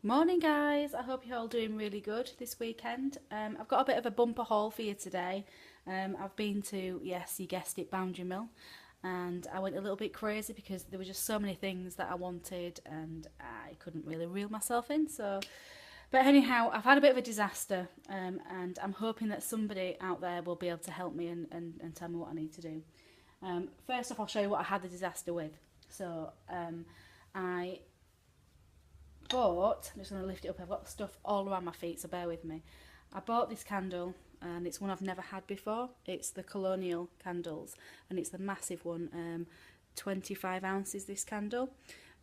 Morning guys, I hope you're all doing really good this weekend. I've got a bit of a bumper haul for you today. I've been to, yes, you guessed it, Boundary Mill, and I went a little bit crazy because there were just so many things that I wanted and I couldn't really reel myself in. But anyhow, I've had a bit of a disaster, and I'm hoping that somebody out there will be able to help me and tell me what I need to do. First off, I'll show you what I had the disaster with. I bought, I'm just going to lift it up, I've got stuff all around my feet, so bear with me. I bought this candle and it's one I've never had before. It's the Colonial candles and it's the massive one, 25 ounces this candle.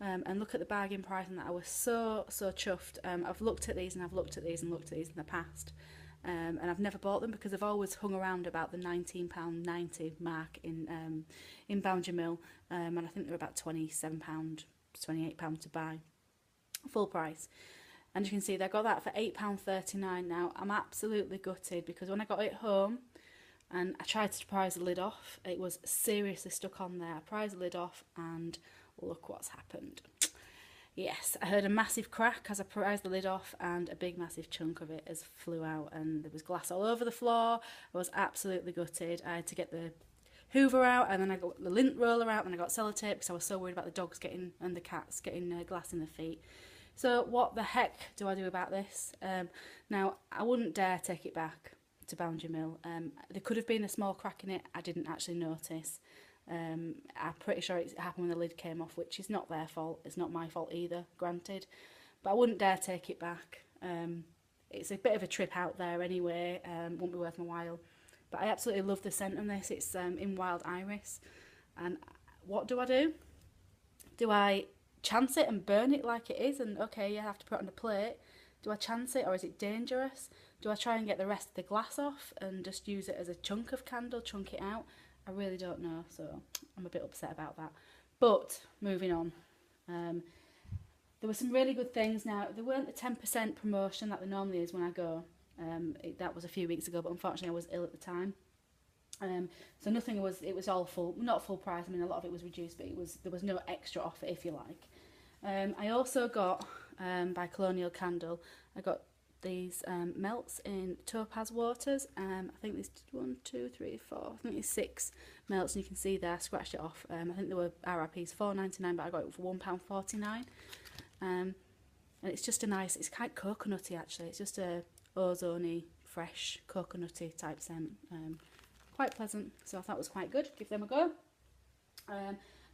And look at the bargain price on that. I was so chuffed. I've looked at these and I've looked at these and looked at these in the past. And I've never bought them because I've always hung around about the £19.90 mark in Boundary Mill, and I think they're about £27, £28 to buy, full price. And you can see they got that for £8.39. Now I'm absolutely gutted because when I got it home and I tried to prise the lid off, it was seriously stuck on there. I prized the lid off and look what's happened. Yes, I heard a massive crack as I prized the lid off and a big massive chunk of it has flew out and there was glass all over the floor. I was absolutely gutted. I had to get the Hoover out and then I got the lint roller out and I got sellotape because I was so worried about the dogs getting and the cats getting glass in their feet. So what the heck do I do about this? Now, I wouldn't dare take it back to Boundary Mill. There could have been a small crack in it. I didn't actually notice. I'm pretty sure it happened when the lid came off, which is not their fault. It's not my fault either, granted. But I wouldn't dare take it back. It's a bit of a trip out there anyway. Won't be worth my while. But I absolutely love the scent on this. It's in Wild Iris. And what do? Do I chance it and burn it like it is? And okay, you have to put it on a plate. Do I chance it or is it dangerous? Do I try and get the rest of the glass off and just use it as a chunk of candle, chunk it out? I really don't know, so I'm a bit upset about that. But moving on, there were some really good things. Now, there weren't the 10% promotion that there normally is when I go. That was a few weeks ago, but unfortunately I was ill at the time. So nothing was, it was all full, not full price. I mean, a lot of it was reduced, but there was no extra offer, if you like. I also got, by Colonial Candle, I got these melts in Topaz Waters. I think there's 1, 2, 3, 4. I think there's 6 melts, and you can see there. I scratched it off. I think they were RRPs £4.99, but I got it for £1.49. And it's just a nice. It's quite coconutty actually. It's just a ozony, fresh coconutty type scent. Quite pleasant. So I thought it was quite good. Give them a go.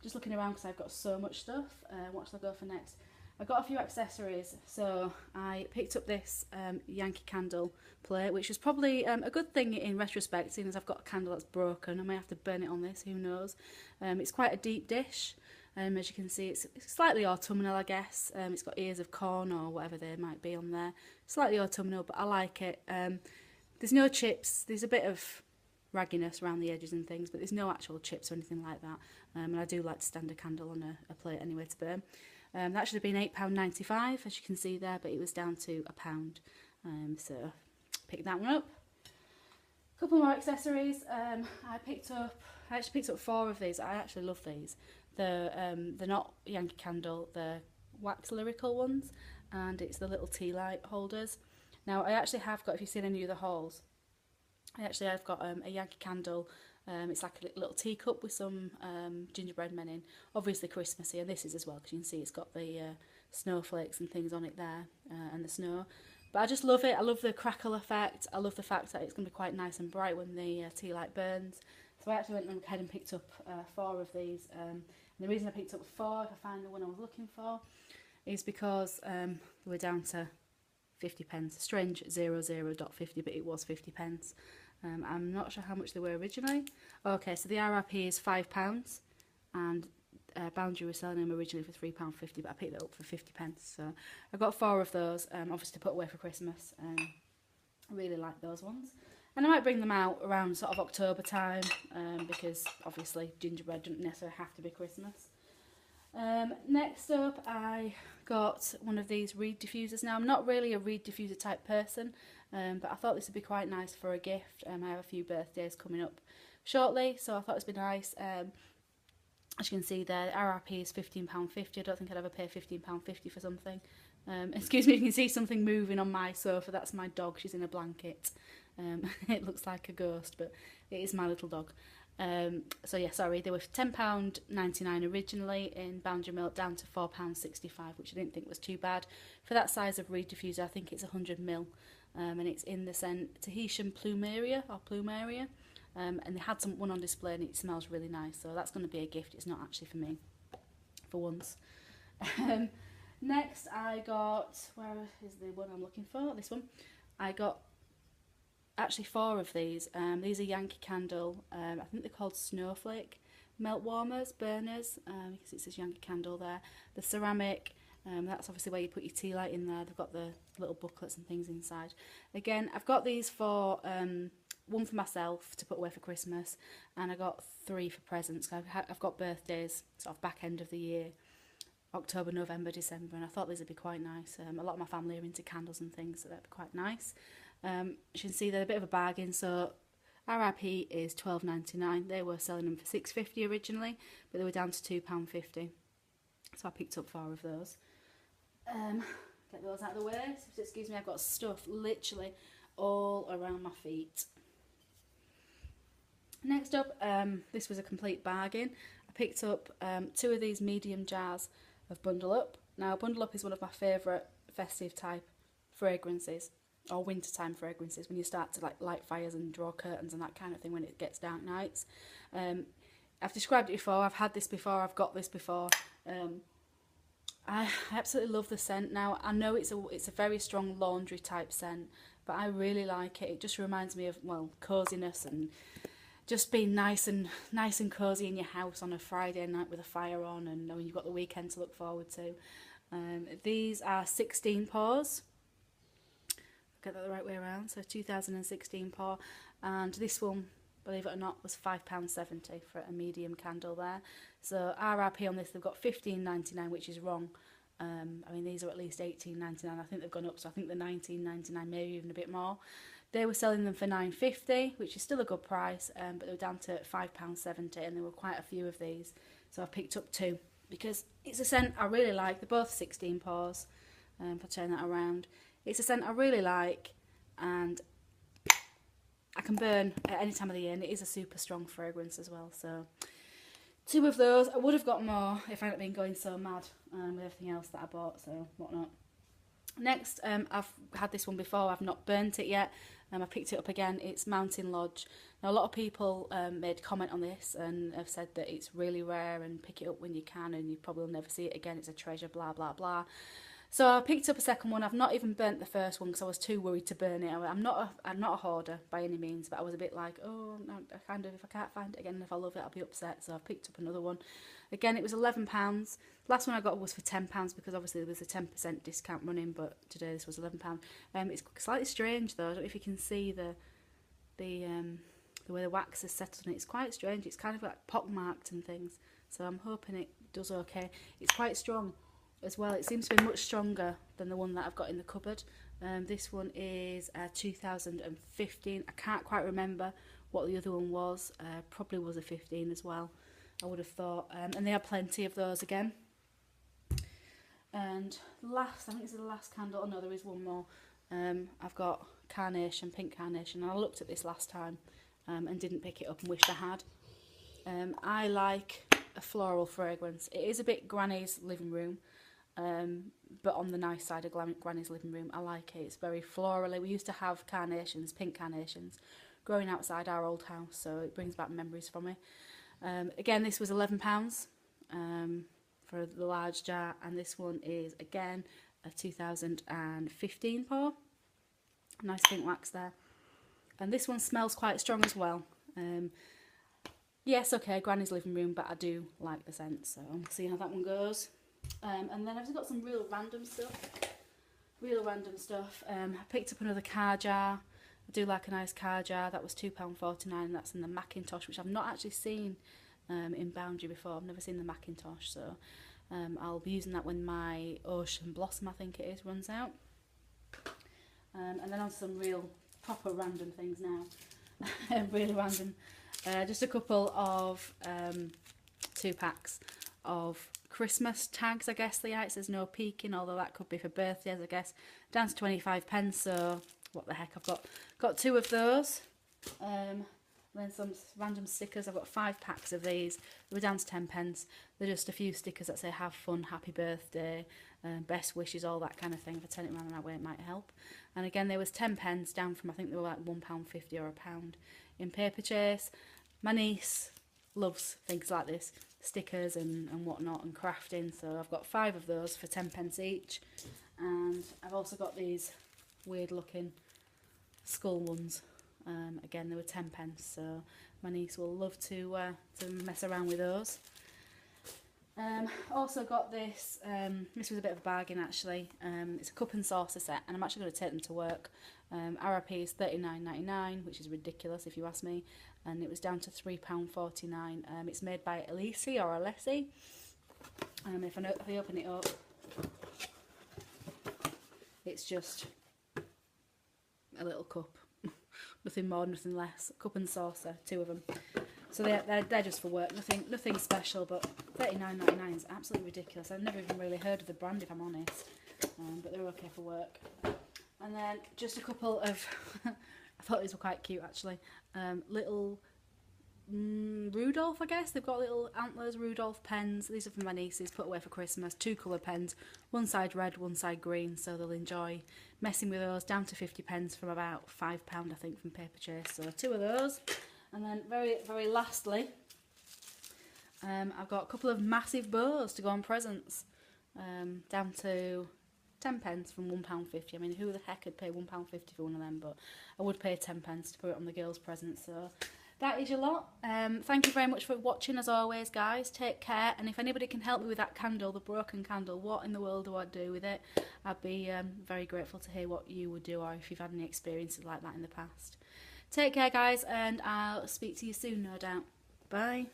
Just looking around because I've got so much stuff. What shall I go for next? I got a few accessories, so I picked up this Yankee Candle plate, which is probably a good thing in retrospect, seeing as I've got a candle that's broken. I may have to burn it on this, who knows. It's quite a deep dish, as you can see. It's slightly autumnal, I guess. It's got ears of corn or whatever they might be on there. Slightly autumnal, but I like it. There's no chips. There's a bit of ragginess around the edges and things, but there's no actual chips or anything like that. And I do like to stand a candle on a plate anyway to burn. That should have been £8.95, as you can see there, but it was down to £1. So pick that one up. A couple more accessories. I actually picked up 4 of these. I actually love these. They're not Yankee Candle, they're wax lyrical ones, and it's the little tea light holders. Now I actually have got, if you've seen any of the hauls, I've got a Yankee Candle. It's like a little teacup with some gingerbread men in, obviously Christmassy, and this is as well because you can see it's got the snowflakes and things on it there, and the snow. But I just love it. I love the crackle effect. I love the fact that it's going to be quite nice and bright when the tea light burns. So I actually went ahead and picked up 4 of these. And the reason I picked up 4, if I find the one I was looking for, is because they were down to 50p. Strange 00.50, but it was 50p. I'm not sure how much they were originally. Okay, so the RRP is £5, and Boundary was selling them originally for £3.50, but I picked it up for 50p. So I got 4 of those, obviously to put away for Christmas. I really like those ones. And I might bring them out around sort of October time, because obviously gingerbread doesn't necessarily have to be Christmas. Next up, I got one of these reed diffusers. Now, I'm not really a reed diffuser type person, but I thought this would be quite nice for a gift. I have a few birthdays coming up shortly, so I thought it would be nice. As you can see there, RRP is £15.50. I don't think I'd ever pay £15.50 for something. Excuse me if you can see something moving on my sofa. That's my dog. She's in a blanket. It looks like a ghost, but it is my little dog. So yeah, sorry, they were £10.99 originally in Boundary Milk, down to £4.65, which I didn't think was too bad. For that size of reed diffuser, I think it's 100ml, and it's in the scent Tahitian Plumeria, and they had one on display and it smells really nice, so that's going to be a gift. It's not actually for me, for once. Next I got, where is the one I'm looking for? This one. I got actually 4 of these. These are Yankee Candle. I think they're called Snowflake melt warmers, burners, because it says Yankee Candle there. The ceramic, that's obviously where you put your tea light in there. They've got the little booklets and things inside. Again, I've got these for one for myself to put away for Christmas, and I got 3 for presents. I've got birthdays sort of back end of the year, October, November, December, and I thought these would be quite nice. A lot of my family are into candles and things, so that'd be quite nice. You can see they're a bit of a bargain, so RRP is £12.99. They were selling them for £6.50 originally, but they were down to £2.50. So I picked up 4 of those. Get those out of the way. So excuse me, I've got stuff literally all around my feet. Next up, this was a complete bargain. I picked up 2 of these medium jars of Bundle Up. Now, Bundle Up is one of my favourite festive type fragrances, or wintertime fragrances, when you start to light fires and draw curtains and that kind of thing when it gets dark nights. I've described it before, I've had this before, I've got this before. I absolutely love the scent. Now, I know it's a very strong laundry type scent, but I really like it. It just reminds me of, well, coziness and just being nice and cosy in your house on a Friday night with a fire on, and knowing you've got the weekend to look forward to. These are 16 pours. Get that the right way around, so 2016 pour, and this one, believe it or not, was £5.70 for a medium candle there. So RRP on this, they've got £15.99, which is wrong. I mean, these are at least £18.99. I think they've gone up, so I think they're £19.99, maybe even a bit more. They were selling them for £9.50, which is still a good price, but they were down to £5.70, and there were quite a few of these, so I picked up 2 because it's a scent I really like. They're both 16 pours. If I turn that around, it's a scent I really like, and I can burn at any time of the year, and it is a super strong fragrance as well. So 2 of those. I would have got more if I hadn't been going so mad with everything else that I bought, so whatnot. Next, I've had this one before, I've not burnt it yet. I picked it up again. It's Mountain Lodge. Now, a lot of people made comment on this and have said that it's really rare and pick it up when you can, and you probably will never see it again. It's a treasure, blah, blah, blah. So I picked up a second one. I've not even burnt the first one because I was too worried to burn it. I'm not a hoarder by any means, but I was a bit like, oh, no, if I can't find it again, if I love it, I'll be upset. So I picked up another one. Again, it was £11. Last one I got was for £10 because obviously there was a 10% discount running, but today this was £11. It's slightly strange though. I don't know if you can see the way the wax is set on it. It's quite strange. It's kind of like pockmarked and things. So I'm hoping it does okay. It's quite strong as well. It seems to be much stronger than the one that I've got in the cupboard. This one is 2015. I can't quite remember what the other one was. Probably was a 15 as well, I would have thought. And they have plenty of those again. And last, I think this is the last candle. Oh no, there is one more. I've got Carnation, Pink Carnation. And I looked at this last time and didn't pick it up and wished I had. I like a floral fragrance. It is a bit Granny's living room. But on the nice side of Granny's living room. I like it. It's very florally. We used to have carnations, pink carnations, growing outside our old house, so it brings back memories for me. Again, this was £11 for the large jar, and this one is again a 2015 pour. Nice pink wax there, and this one smells quite strong as well. Yes, okay, Granny's living room, but I do like the scent, so we'll see how that one goes. And then I've just got some real random stuff. I picked up another car jar. I do like a nice car jar. That was £2.49, and that's in the Macintosh, which I've not actually seen in Boundary before. I've never seen the Macintosh, so I'll be using that when my Ocean Blossom, I think it is, runs out. And then on some real proper random things now. Really random. Just a couple of 2 packs of Christmas tags, I guess they are. It says no peeking, although that could be for birthdays, I guess. Down to 25 pence, so what the heck, I've got 2 of those. Then some random stickers. I've got 5 packs of these. They were down to 10 pence. They're just a few stickers that say have fun, happy birthday, best wishes, all that kind of thing. If I turn it around that way, it might help. And again, there was 10 pence down from, I think they were like £1.50 or £1 in Paperchase. My niece loves things like this, stickers and whatnot, and crafting. So I've got 5 of those for 10 pence each. And I've also got these weird looking skull ones. Again, they were 10 pence, so my niece will love to mess around with those. Also got this, this was a bit of a bargain actually. It's a cup and saucer set, and I'm actually going to take them to work. RRP is $39.99, which is ridiculous if you ask me, and it was down to £3.49. It's made by Elise or Alessi. If I open it up, it's just a little cup. Nothing more, nothing less. Cup and saucer, 2 of them. So they're just for work. Nothing special, but $39.99 is absolutely ridiculous. I've never even really heard of the brand, if I'm honest. But they're okay for work. And then just a couple of, I thought these were quite cute actually. Little Rudolph, I guess. They've got little antlers, Rudolph pens. These are for my nieces, put away for Christmas. 2 colour pens, one side red, one side green, so they'll enjoy messing with those. Down to 50 pence from about £5, I think, from Paperchase. So 2 of those. And then very lastly, I've got a couple of massive bows to go on presents. Down to 10 pence from £1.50. I mean, who the heck would pay £1.50 for one of them? But I would pay 10 pence to put it on the girls' presents. So that is your lot. Thank you very much for watching as always, guys. Take care, and if anybody can help me with that candle, the broken candle, what in the world do I do with it? I'd be very grateful to hear what you would do, or if you've had any experiences like that in the past. Take care, guys, and I'll speak to you soon, no doubt. Bye.